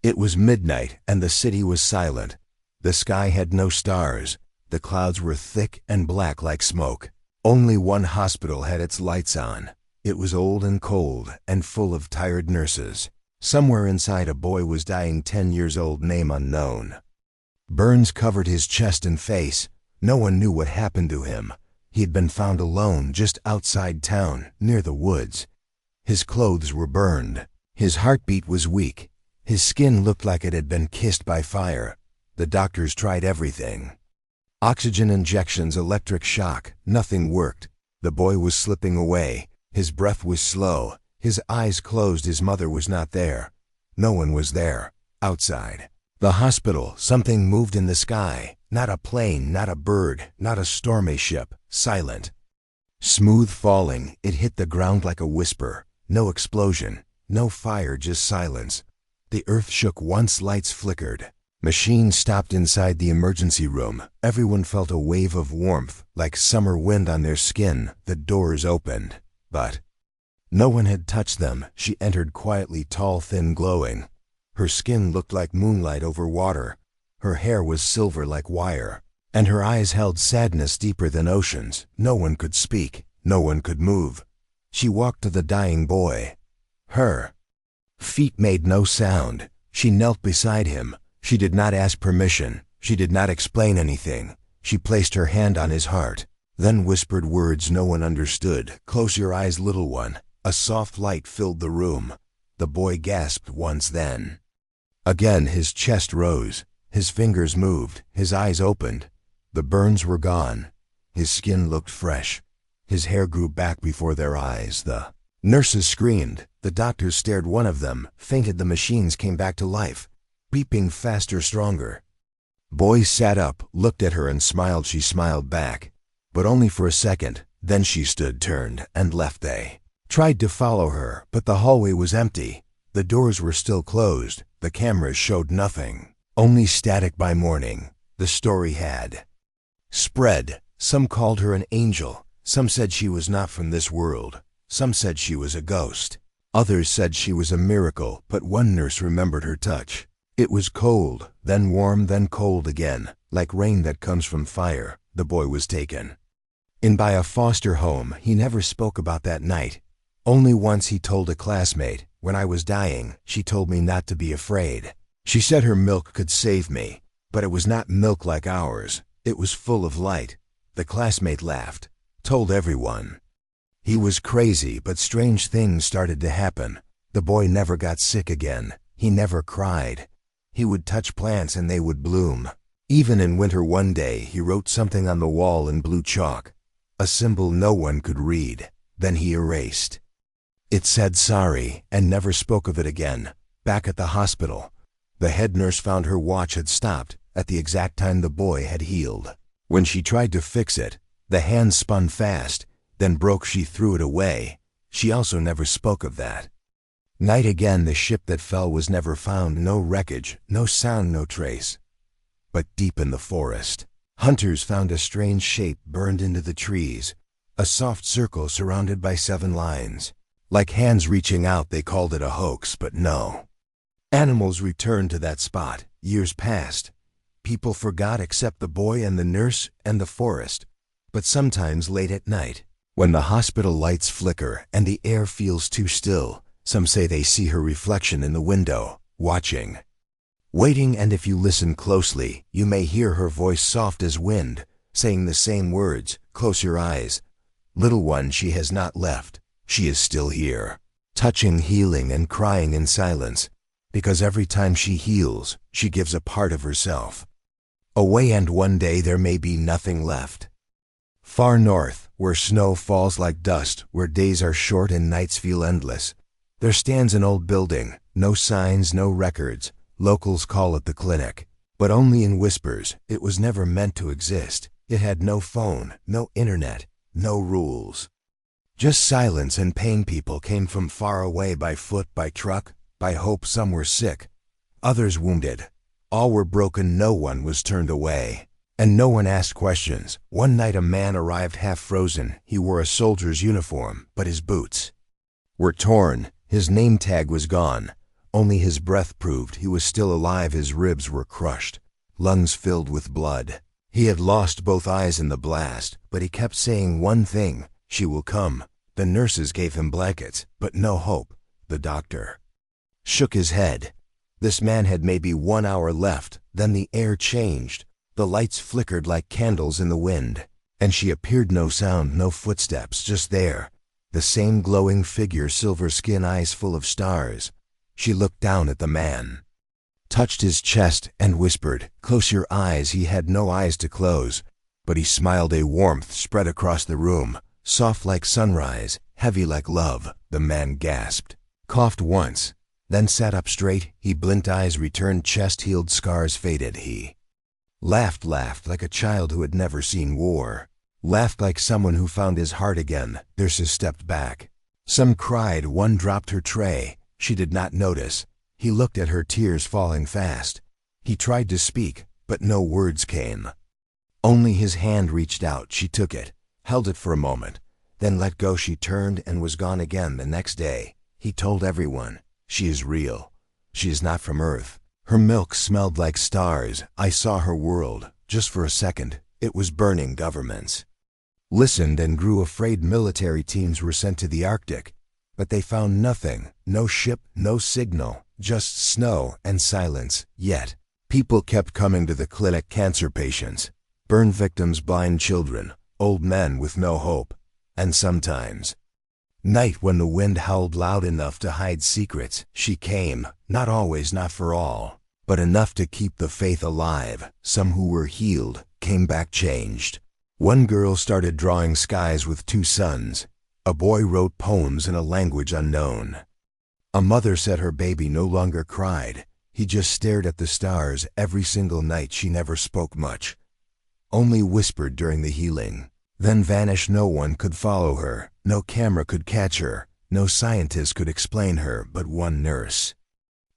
It was midnight and the city was silent. The sky had no stars. The clouds were thick and black like smoke. Only one hospital had its lights on. It was old and cold and full of tired nurses. Somewhere inside a boy was dying, 10 years old, name unknown. Burns covered his chest and face. No one knew what happened to him. He had been found alone just outside town, near the woods. His clothes were burned. His heartbeat was weak. His skin looked like it had been kissed by fire. The doctors tried everything. Oxygen injections, electric shock, nothing worked. The boy was slipping away. His breath was slow. His eyes closed. His mother was not there. No one was there. Outside the hospital, something moved in the sky. Not a plane, not a bird, not a stormy ship. Silent. Smooth falling, it hit the ground like a whisper. No explosion, no fire, just silence. The earth shook once, lights flickered. Machines stopped inside the emergency room. Everyone felt a wave of warmth, like summer wind on their skin. The doors opened. But no one had touched them. She entered quietly, tall, thin, glowing. Her skin looked like moonlight over water. Her hair was silver like wire. And her eyes held sadness deeper than oceans. No one could speak. No one could move. She walked to the dying boy. Her feet made no sound. She knelt beside him. She did not ask permission. She did not explain anything. She placed her hand on his heart, then whispered words no one understood. Close your eyes, little one. A soft light filled the room. The boy gasped once, then again his chest rose. His fingers moved. His eyes opened. The burns were gone. His skin looked fresh. His hair grew back before their eyes. The nurses screamed. The doctors stared. One of them fainted. The machines came back to life, beeping faster, stronger. Boy sat up, looked at her and smiled. She smiled back, but only for a second. Then she stood, turned, and left. They tried to follow her, but the hallway was empty. The doors were still closed. The cameras showed nothing, only static. By morning, the story had spread. Some called her an angel. Some said she was not from this world. Some said she was a ghost. Others said she was a miracle, but one nurse remembered her touch. It was cold, then warm, then cold again, like rain that comes from fire. The boy was taken in by a foster home. He never spoke about that night. Only once he told a classmate, when I was dying, she told me not to be afraid. She said her milk could save me, but it was not milk like ours. It was full of light. The classmate laughed, told everyone. He was crazy, but strange things started to happen. The boy never got sick again. He never cried. He would touch plants and they would bloom. Even in winter, one day he wrote something on the wall in blue chalk, a symbol no one could read. Then he erased. It said sorry and never spoke of it again. Back at the hospital, the head nurse found her watch had stopped at the exact time the boy had healed. When she tried to fix it, the hand spun fast, then broke. She threw it away. She also never spoke of that night again. The ship that fell was never found. No wreckage, no sound, no trace. But deep in the forest, hunters found a strange shape burned into the trees, a soft circle surrounded by 7 lines. Like hands reaching out. They called it a hoax, but no. Animals returned to that spot. Years passed. People forgot except the boy and the nurse and the forest. But sometimes late at night, when the hospital lights flicker and the air feels too still, some say they see her reflection in the window, watching, waiting, and if you listen closely, you may hear her voice soft as wind, saying the same words. Close your eyes. Little one, she has not left. She is still here, touching, healing, and crying in silence, because every time she heals, she gives a part of herself away, and one day there may be nothing left. Far north, where snow falls like dust, where days are short and nights feel endless, there stands an old building, no signs, no records. Locals call it the clinic, but only in whispers. It was never meant to exist. It had no phone, no internet, no rules. Just silence and pain. People came from far away, by foot, by truck, by hope. Some were sick, others wounded. All were broken. No one was turned away, and no one asked questions. One night a man arrived, half frozen. He wore a soldier's uniform, but his boots were torn. His name tag was gone. Only his breath proved he was still alive. His ribs were crushed, lungs filled with blood. He had lost both eyes in the blast, but he kept saying one thing: "She will come." The nurses gave him blankets, but no hope. The doctor shook his head. This man had maybe 1 hour left. Then the air changed. The lights flickered like candles in the wind, and she appeared. No sound, no footsteps, just there. The same glowing figure, silver skin, eyes full of stars. She looked down at the man, touched his chest, and whispered, "Close your eyes." He had no eyes to close, but he smiled. A warmth spread across the room, soft like sunrise, heavy like love. The man gasped, coughed once, then sat up straight. He blinked, eyes returned, chest healed, scars faded. He laughed like a child who had never seen war, laughed like someone who found his heart again. Nurses stepped back. Some cried, one dropped her tray. She did not notice. He looked at her, tears falling fast. He tried to speak, but no words came. Only his hand reached out. She took it, held it for a moment, then let go. She turned and was gone again. The next day, he told everyone, "She is real. She is not from Earth. Her milk smelled like stars. I saw her world, just for a second. It was burning." Governments listened and grew afraid. Military teams were sent to the Arctic, but they found nothing. No ship, no signal, just snow and silence. Yet, people kept coming to the clinic. Cancer patients, burn victims, blind children, old men with no hope, and sometimes night when the wind howled loud enough to hide secrets. She came, not always, not for all, but enough to keep the faith alive. Some who were healed came back changed. One girl started drawing skies with 2 sons. A boy wrote poems in a language unknown. A mother said her baby no longer cried. He just stared at the stars every single night. She never spoke much, only whispered during the healing, then vanished. No one could follow her. No camera could catch her. No scientist could explain her. But one nurse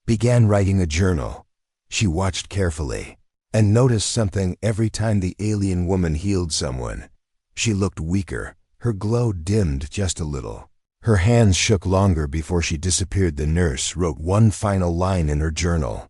began writing a journal. She watched carefully and noticed something. Every time the alien woman healed someone, she looked weaker. Her glow dimmed just a little. Her hands shook longer before she disappeared. The nurse wrote one final line in her journal: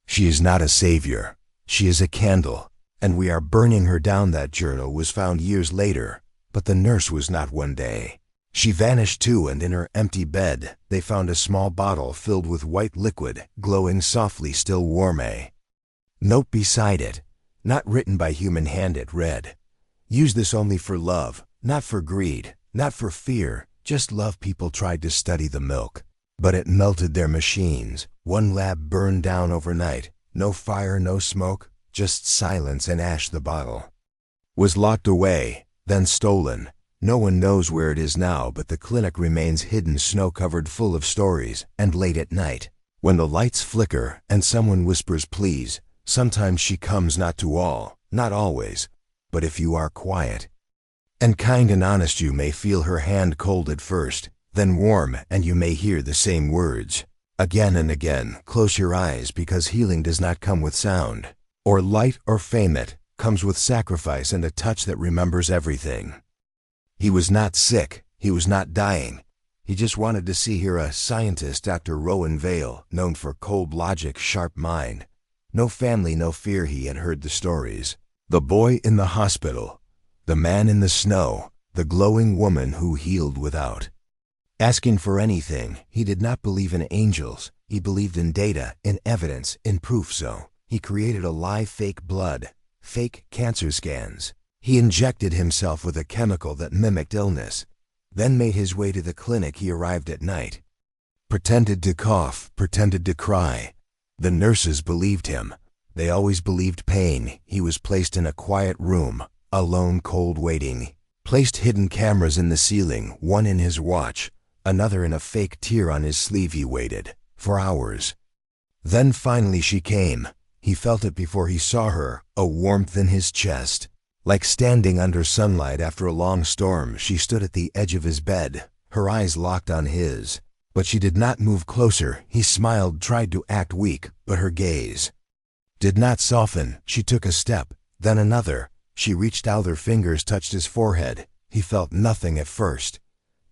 "She is not a savior. She is a candle, and we are burning her down." That journal was found years later, but the nurse was not. One day, she vanished too, and in her empty bed, they found a small bottle filled with white liquid, glowing softly, still warm. A note beside it, not written by human hand. It read, "Use this only for love, not for greed, not for fear, just love." People tried to study the milk, but it melted their machines. One lab burned down overnight. No fire, no smoke, just silence and ash. The bottle was locked away, then stolen. No one knows where it is now, but the clinic remains hidden, snow-covered, full of stories. And late at night, when the lights flicker and someone whispers, "Please," sometimes she comes, not to all, not always, but if you are quiet and kind and honest, you may feel her hand, cold at first, then warm, and you may hear the same words again and again. Close your eyes, because healing does not come with sound or light or fame. It comes with sacrifice and a touch that remembers everything. He was not sick. He was not dying. He just wanted to see her. A scientist, Dr. Rowan Vale, known for cold logic, sharp mind. No family, no fear. He had heard the stories. The boy in the hospital, the man in the snow, the glowing woman who healed without asking for anything. He did not believe in angels. He believed in data, in evidence, in proof. So he created a live fake blood, fake cancer scans. He injected himself with a chemical that mimicked illness, then made his way to the clinic. He arrived at night, pretended to cough, pretended to cry. The nurses believed him. They always believed pain. He was placed in a quiet room, alone, cold, waiting. Placed hidden cameras in the ceiling, one in his watch, another in a fake tear on his sleeve. He waited for hours. Then finally she came. He felt it before he saw her, a warmth in his chest, like standing under sunlight after a long storm. She stood at the edge of his bed, her eyes locked on his, but she did not move closer. He smiled, tried to act weak, but her gaze did not soften. She took a step, then another. She reached out, her fingers touched his forehead. He felt nothing at first,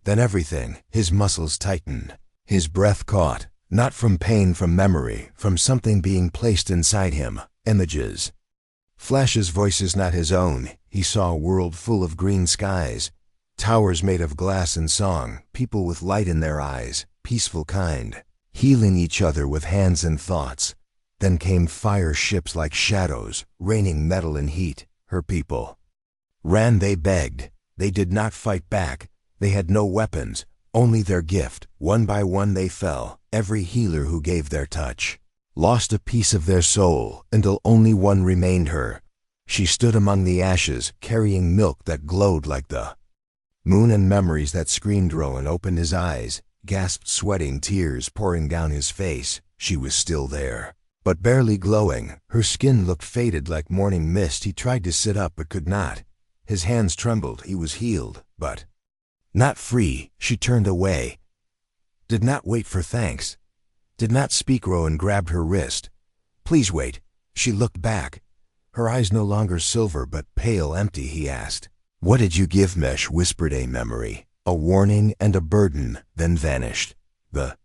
then everything. His muscles tightened, his breath caught, Not from pain, from memory, from something being placed inside him. Images. Flashes, voices not his own. He saw a world full of green skies, towers made of glass and song, people with light in their eyes, peaceful kind, healing each other with hands and thoughts. Then came fire ships like shadows, raining metal and heat. Her people ran, they begged. They did not fight back. They had no weapons, only their gift. One by one they fell, every healer who gave their touch lost a piece of their soul, until only one remained, her. She stood among the ashes, carrying milk that glowed like the moon and memories that screamed. Rowan opened his eyes, gasped, sweating, tears pouring down his face. She was still there, but barely glowing. Her skin looked faded like morning mist. He tried to sit up but could not. His hands trembled. He was healed, but not free. She turned away, did not wait for thanks, did not speak. Rowan grabbed her wrist. Please wait. She looked back, her eyes no longer silver but pale, empty. He asked, what did you give? Mesh whispered, a memory, a warning and a burden, then vanished. The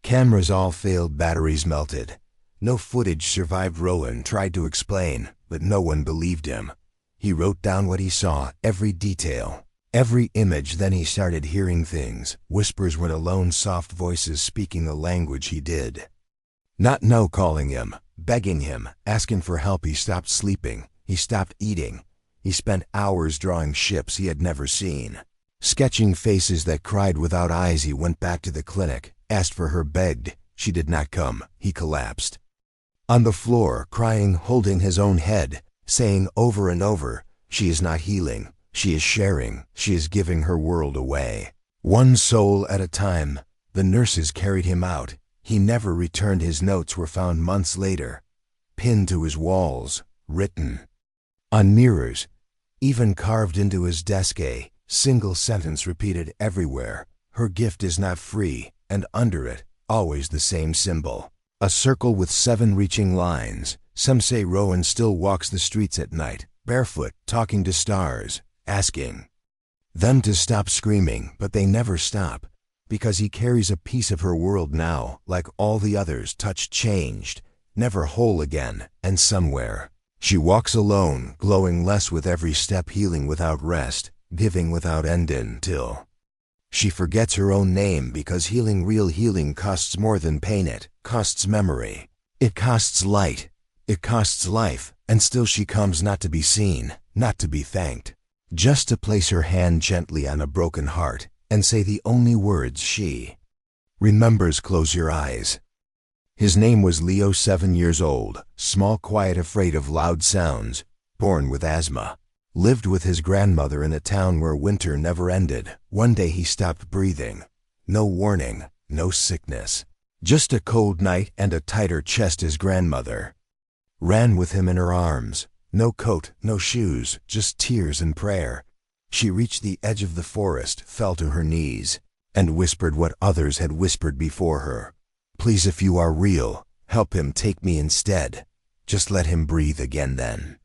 cameras all failed, batteries melted. No footage survived. Rowan tried to explain, but no one believed him. He wrote down what he saw, every detail, every image. Then he started hearing things, whispers when alone, soft voices speaking the language he did not know, calling him, begging him, asking for help. He stopped sleeping. He stopped eating. He spent hours drawing ships he had never seen, sketching faces that cried without eyes. He went back to the clinic, asked for her, begged. She did not come. He collapsed on the floor, crying, holding his own head, saying over and over, she is not healing. She is sharing. She is giving her world away, one soul at a time. The nurses carried him out. He never returned. His notes were found months later, pinned to his walls, written on mirrors, even carved into his desk. A single sentence repeated everywhere, her gift is not free, and under it, always the same symbol, a circle with 7 reaching lines. Some say Rowan still walks the streets at night, barefoot, talking to stars, asking them to stop screaming, but they never stop, because he carries a piece of her world now, like all the others, touched, changed, never whole again. And somewhere she walks alone, glowing less with every step, healing without rest, giving without end, until she forgets her own name, because healing, real healing, costs more than pain. It costs memory, it costs light, it costs life. And still she comes, not to be seen, not to be thanked, just to place her hand gently on a broken heart and say the only words she remembers. Close your eyes. His name was Leo, 7 years old, small, quiet, afraid of loud sounds, born with asthma, lived with his grandmother in a town where winter never ended. One day he stopped breathing. No warning, no sickness, just a cold night and a tighter chest. His grandmother ran with him in her arms. No coat, no shoes, just tears and prayer. She reached the edge of the forest, fell to her knees, and whispered what others had whispered before her. Please, if you are real, help him, take me instead. Just let him breathe again. Then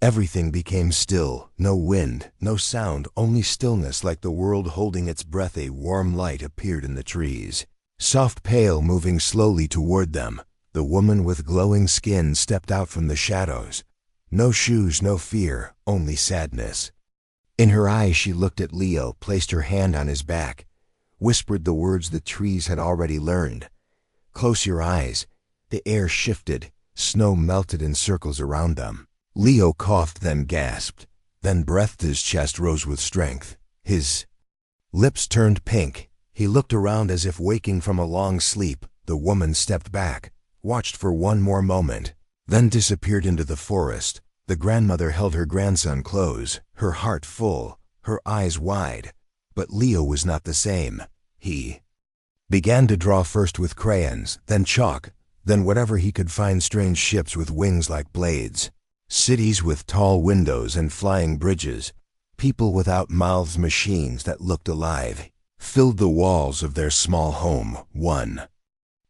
everything became still, no wind, no sound, only stillness, like the world holding its breath. A warm light appeared in the trees, soft, pale, moving slowly toward them. The woman with glowing skin stepped out from the shadows. No shoes, no fear, only sadness. In her eyes she looked at Leo, placed her hand on his back, whispered the words the trees had already learned. Close your eyes. The air shifted, snow melted in circles around them. Leo coughed, then gasped, then breathed. His chest rose with strength. His lips turned pink. He looked around as if waking from a long sleep. The woman stepped back, watched for one more moment, then disappeared into the forest. The grandmother held her grandson close, her heart full, her eyes wide. But Leo was not the same. He began to draw, first with crayons, then chalk, then whatever he could find. Strange ships with wings like blades, cities with tall windows and flying bridges, people without mouths, machines that looked alive, filled the walls of their small home. One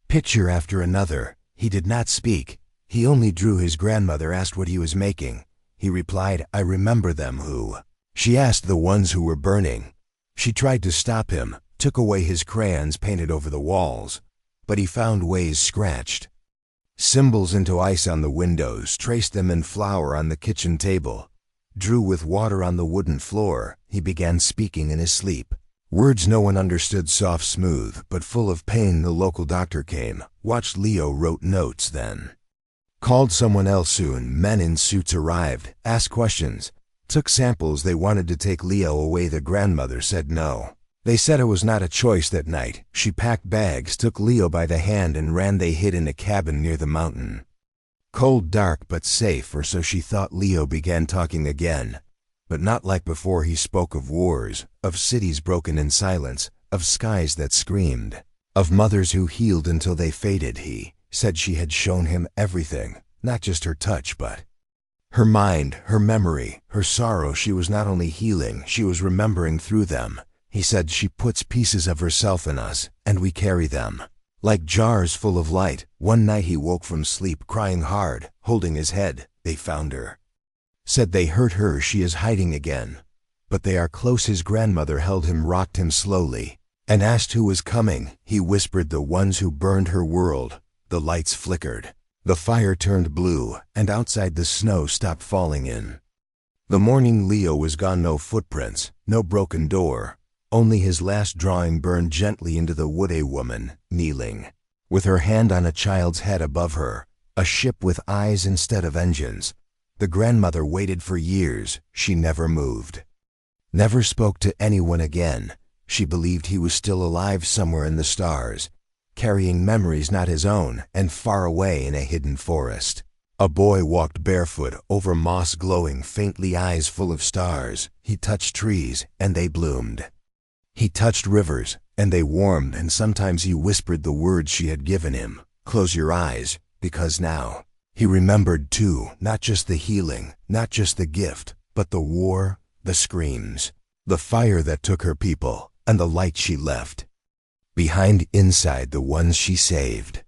picture after another. He did not speak. He only drew. His grandmother asked what he was making. He replied, I remember them. Who? She asked. The ones who were burning. She tried to stop him, took away his crayons, painted over the walls. but he found ways scratched. Symbols into ice on the windows, traced them in flour on the kitchen table. Drew with water on the wooden floor. He began speaking in his sleep. Words no one understood, soft, smooth, but full of pain. The local doctor came, watched Leo, wrote notes, then called someone else soon. Men in suits arrived, asked questions, took samples. They wanted to take Leo away. The grandmother said no. They said it was not a choice that night. She packed bags, took Leo by the hand and ran. They hid in a cabin near the mountain. Cold, dark, but safe, or so she thought. Leo began talking again, but not like before. He spoke of wars, of cities broken in silence, of skies that screamed, of mothers who healed until they faded. He said she had shown him everything, not just her touch, but her mind, her memory, her sorrow. She was not only healing, she was remembering through them. He said she puts pieces of herself in us, and we carry them like jars full of light. One night he woke from sleep crying hard, holding his head. They found her. Said they hurt her. She is hiding again, but they are close. His grandmother held him, rocked him slowly, and asked who was coming. He whispered, the ones who burned her world. The lights flickered. The fire turned blue, and outside the snow stopped falling in. The morning Leo was gone. No footprints, no broken door. Only his last drawing burned gently into the wood. A woman, kneeling, with her hand on a child's head above her, a ship with eyes instead of engines. The grandmother waited for years. She never moved, never spoke to anyone again. She believed he was still alive somewhere in the stars, carrying memories not his own, and far away in a hidden forest. A boy walked barefoot over moss, glowing faintly, eyes full of stars. He touched trees, and they bloomed. He touched rivers, and they warmed, and sometimes he whispered the words she had given him. Close your eyes, because now he remembered too, not just the healing, not just the gift, but the war, the screams, the fire that took her people, and the light she left behind inside, the ones she saved.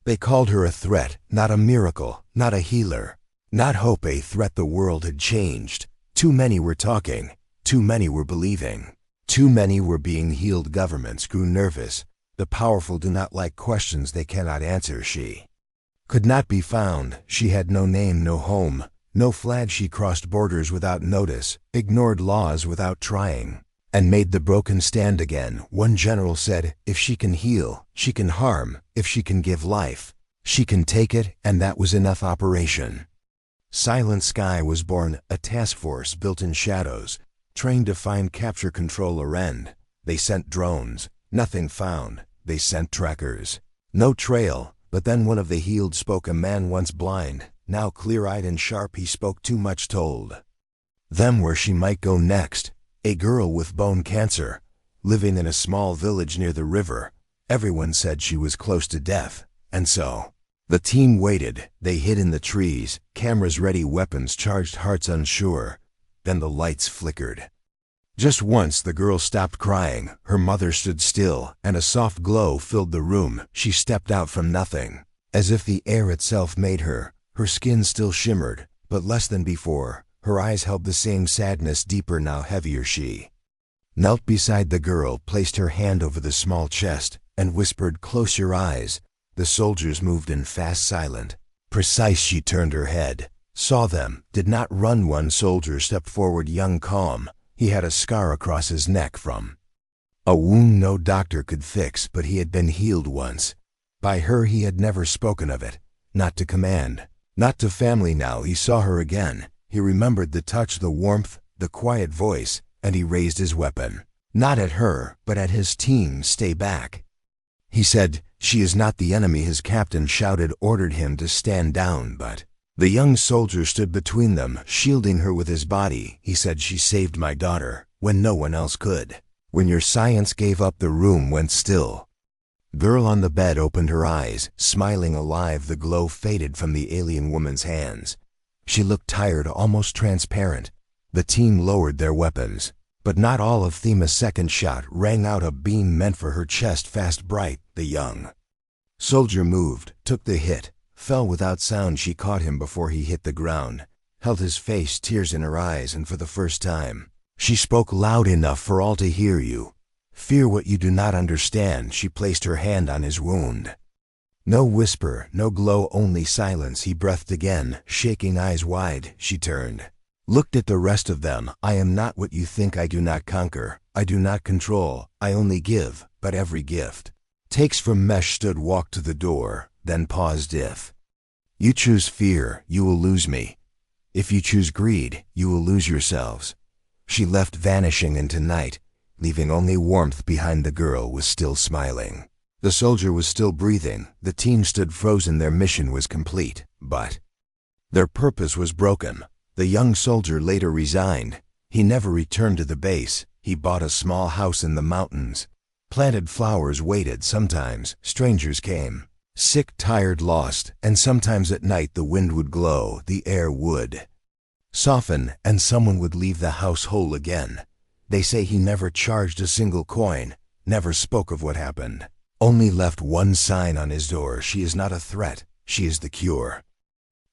They called her a threat, not a miracle, not a healer, not hope. A threat. The world had changed. Too many were talking, too many were believing. Too many were being healed. Governments grew nervous. The powerful do not like questions they cannot answer. She could not be found. She had no name, no home, no flag. She crossed borders without notice, ignored laws without trying, and made the broken stand again. One general said, if she can heal, she can harm. If she can give life, she can take it, and that was enough. Operation Silent Sky was born, a task force built in shadows, trained to find, capture, control, or end. They sent drones. Nothing found. They sent trackers. No trail. But then one of the healed spoke. A man once blind, now clear-eyed and sharp. He spoke. Too much told them where she might go next. A girl with bone cancer, living in a small village near the river. Everyone said she was close to death, and so the team waited. They hid in the trees, cameras ready, weapons charged, hearts unsure. Then the lights flickered. Just once the girl stopped crying. Her mother stood still, and a soft glow filled the room. She stepped out from nothing, as if the air itself made her. Her skin still shimmered, but less than before. Her eyes held the same sadness, deeper now, heavier. She knelt beside the girl, placed her hand over the small chest, and whispered, close your eyes. The soldiers moved in, fast, silent, precise. She turned her head, saw them, did not run. One soldier stepped forward, young, calm. He had a scar across his neck from a wound no doctor could fix, but he had been healed once. By her. He had never spoken of it, not to command, not to family. Now he saw her again. He remembered the touch, the warmth, the quiet voice, and he raised his weapon. Not at her, but at his team. Stay back, he said. She is not the enemy. His captain shouted, ordered him to stand down, but the young soldier stood between them, shielding her with his body. He said, she saved my daughter when no one else could. When your science gave up. The room went still. Girl on the bed opened her eyes, smiling, alive. The glow faded from the alien woman's hands. She looked tired, almost transparent. The team lowered their weapons, but not all of them. A second shot rang out, a beam meant for her chest, fast, bright. The young soldier moved, took the hit, fell without sound. She caught him before he hit the ground, held his face, tears in her eyes, and for the first time, she spoke loud enough for all to hear. You Fear what you do not understand. She placed her hand on his wound. No whisper, no glow, only silence. He breathed again, shaking eyes wide. She turned, looked at the rest of them. I am not what you think. I do not conquer. I do not control. I only give, but every gift takes from mesh. Stood, walked to the door, then paused. If you choose fear, you will lose me. If you choose greed, you will lose yourselves. She left, vanishing into night, leaving only warmth behind. The girl was still smiling. The soldier was still breathing. The team stood frozen. Their mission was complete, but their purpose was broken. The young soldier later resigned. He never returned to the base. He bought a small house in the mountains, planted flowers, waited. Sometimes strangers came, sick, tired, lost, and sometimes at night the wind would glow, the air would soften, and someone would leave the house whole again. They say he never charged a single coin, never spoke of what happened, only left one sign on his door. She is not a threat, she is the cure.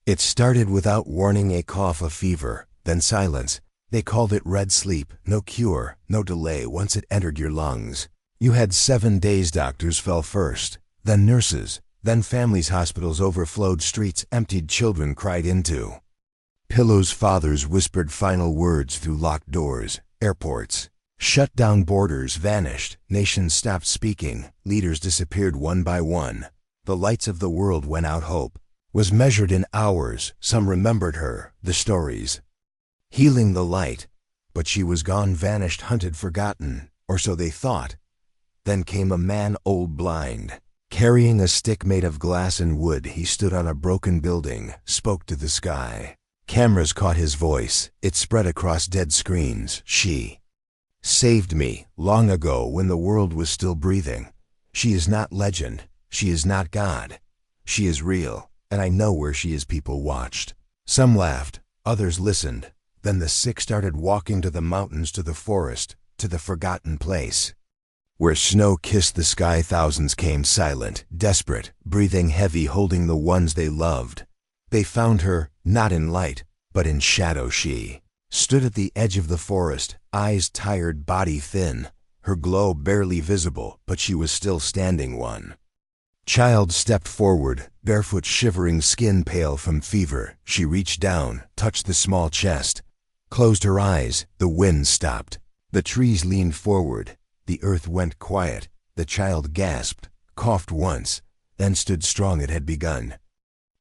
It started without warning, a cough, a fever, then silence. They called it red sleep. No cure, no delay. Once it entered your lungs, you had 7 days. Doctors fell first, then nurses, then families. Hospitals overflowed, streets emptied, children cried into pillows. Fathers whispered final words through locked doors. Airports shut down, borders vanished, nations stopped speaking, leaders disappeared one by one. The lights of the world went out. Hope was measured in hours. Some remembered her, the stories healing the light, but she was gone, vanished, hunted, forgotten, or so they thought. Then came a man, old, blind, carrying a stick made of glass and wood. He stood on a broken building, spoke to the sky. Cameras caught his voice. It spread across dead screens. She saved me long ago when the world was still breathing. She is not legend. She is not God. She is real, and I know where she is. People watched. Some laughed, others listened. Then the sick started walking to the mountains, to the forest, to the forgotten place where snow kissed the sky. Thousands came, silent, desperate, breathing heavy, holding the ones they loved. They found her, not in light, but in shadow. She stood at the edge of the forest, eyes tired, body thin, her glow barely visible, but she was still standing. One child stepped forward, barefoot, shivering, skin pale from fever. She reached down, touched the small chest, closed her eyes. The wind stopped. The trees leaned forward. The earth went quiet. The child gasped, coughed once, then stood strong. It had begun.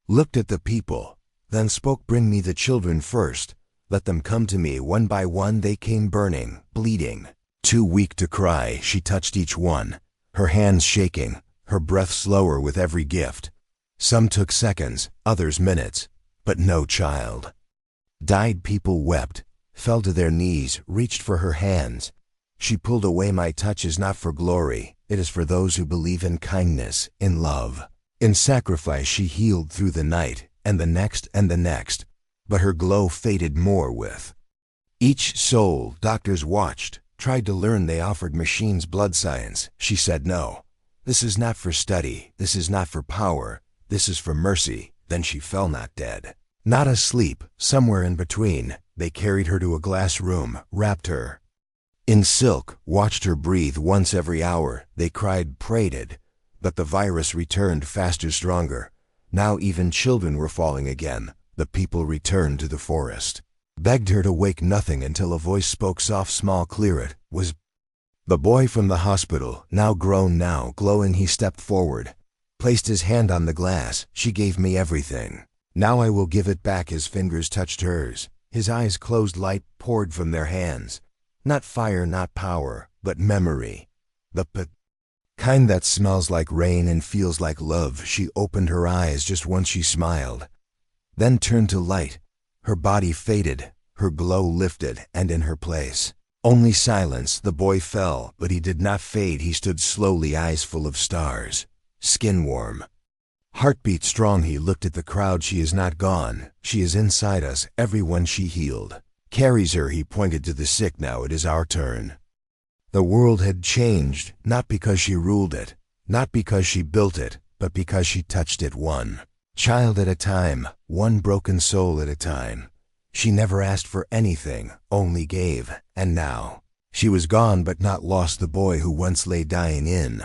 Looked at the people, then spoke. Bring me the children first. Let them come to me. One by one they came, burning, bleeding, too weak to cry. She touched each one, her hands shaking, her breath slower with every gift. Some took seconds, others minutes, but no child died. People wept, fell to their knees, reached for her hands. She pulled away. My touch is not for glory. It is for those who believe in kindness, in love, in sacrifice. She healed through the night, and the next, but her glow faded more with each soul. Doctors watched, tried to learn. They offered machines, blood science. She said no. This is not for study. This is not for power. This is for mercy. Then she fell, not dead, not asleep, somewhere in between. They carried her to a glass room, wrapped her in silk, watched her breathe once every hour. They cried, prayed, but the virus returned faster, stronger. Now even children were falling again. The people returned to the forest, begged her to wake. Nothing, until a voice spoke, soft, small, clear. It was the boy from the hospital, now grown, now glowing. He stepped forward, placed his hand on the glass. She gave me everything. Now I will give it back. His fingers touched hers. His eyes closed. Light poured from their hands. Not fire, not power, but memory. The kind that smells like rain and feels like love. She opened her eyes just once. She smiled, then turned to light. Her body faded, her glow lifted, and in her place, only silence. The boy fell, but he did not fade. He stood slowly, eyes full of stars, skin warm, heartbeat strong. He looked at the crowd. She is not gone. She is inside us. Everyone she healed carries her. He pointed to the sick. Now it is our turn. The world had changed, not because she ruled it, not because she built it, but because she touched it, one child at a time, one broken soul at a time. She never asked for anything, only gave. And now She was gone but not lost the boy who once lay dying in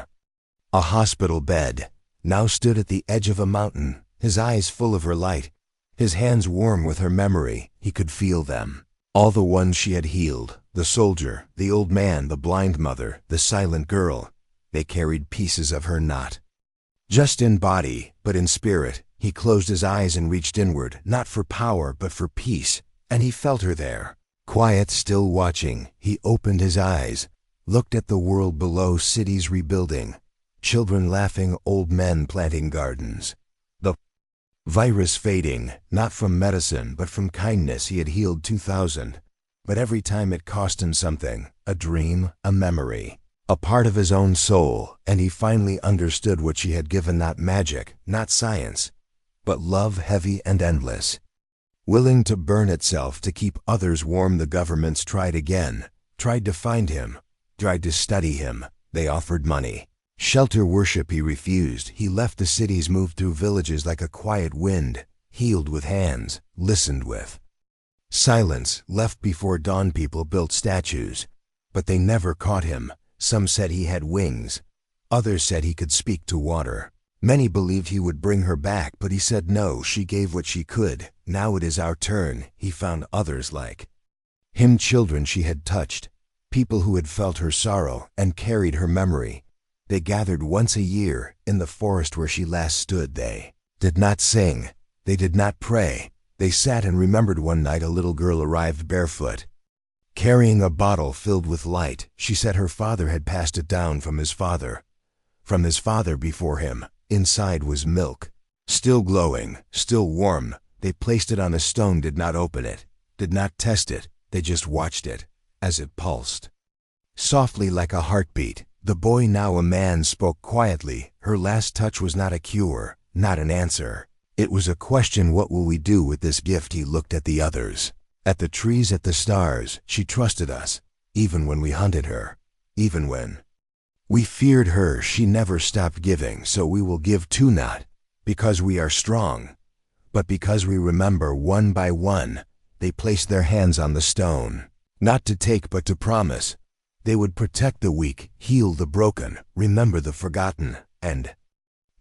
a hospital bed, now stood at the edge of a mountain, his eyes full of her light, his hands warm with her memory. He could feel them. All the ones she had healed, the soldier, the old man, the blind mother, the silent girl, they carried pieces of her not just in body, but in spirit. He closed his eyes and reached inward, not for power, but for peace, and he felt her there. Quiet, still watching, he opened his eyes, looked at the world below, cities rebuilding, children laughing, old men planting gardens. The virus fading, not from medicine, but from kindness. He had healed 2,000, but every time it cost him something, a dream, a memory, a part of his own soul, and he finally understood what she had given, not magic, not science, but love heavy and endless, willing to burn itself to keep others warm. The governments tried again, tried to find him, tried to study him. They offered money, shelter, worship. He refused. He left the cities, moved through villages like a quiet wind, healed with hands, listened with silence, left before dawn. People built statues, but they never caught him. Some said he had wings, others said he could speak to water. Many believed he would bring her back, but he said no. She gave what she could. Now it is our turn. He found others like him, children she had touched, people who had felt her sorrow and carried her memory. They gathered once a year in the forest where she last stood. They did not sing, they did not pray. They sat and remembered. One night a little girl arrived barefoot, carrying a bottle filled with light. She said her father had passed it down from his father before him. Inside was milk, still glowing, still warm. They placed it on a stone, did not open it, did not test it. They just watched it as it pulsed softly like a heartbeat. The boy, now a man, spoke quietly. Her last touch was not a cure, not an answer. It was a question. What will we do with this gift? He looked at the others, at the trees, at the stars. She trusted us, even when we hunted her, even when we feared her. She never stopped giving, so we will give too, not because we are strong, but because we remember. One by one, they placed their hands on the stone, not to take but to promise. They would protect the weak, heal the broken, remember the forgotten, and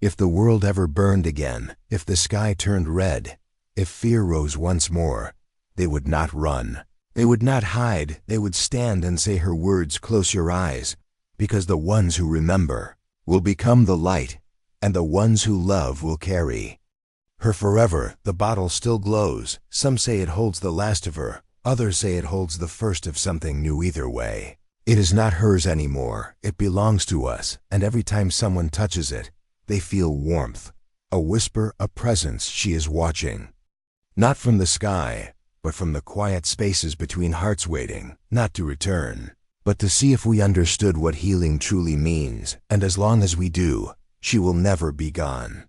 if the world ever burned again, if the sky turned red, if fear rose once more, they would not run, they would not hide. They would stand and say her words. Close your eyes, because the ones who remember will become the light, and the ones who love will carry her forever. The bottle still glows. Some say it holds the last of her, others say it holds the first of something new. Either way, it is not hers anymore. It belongs to us, and every time someone touches it, they feel warmth, a whisper, a presence. She is watching, not from the sky, but from the quiet spaces between hearts, waiting, not to return, but to see if we understood what healing truly means. And as long as we do, she will never be gone.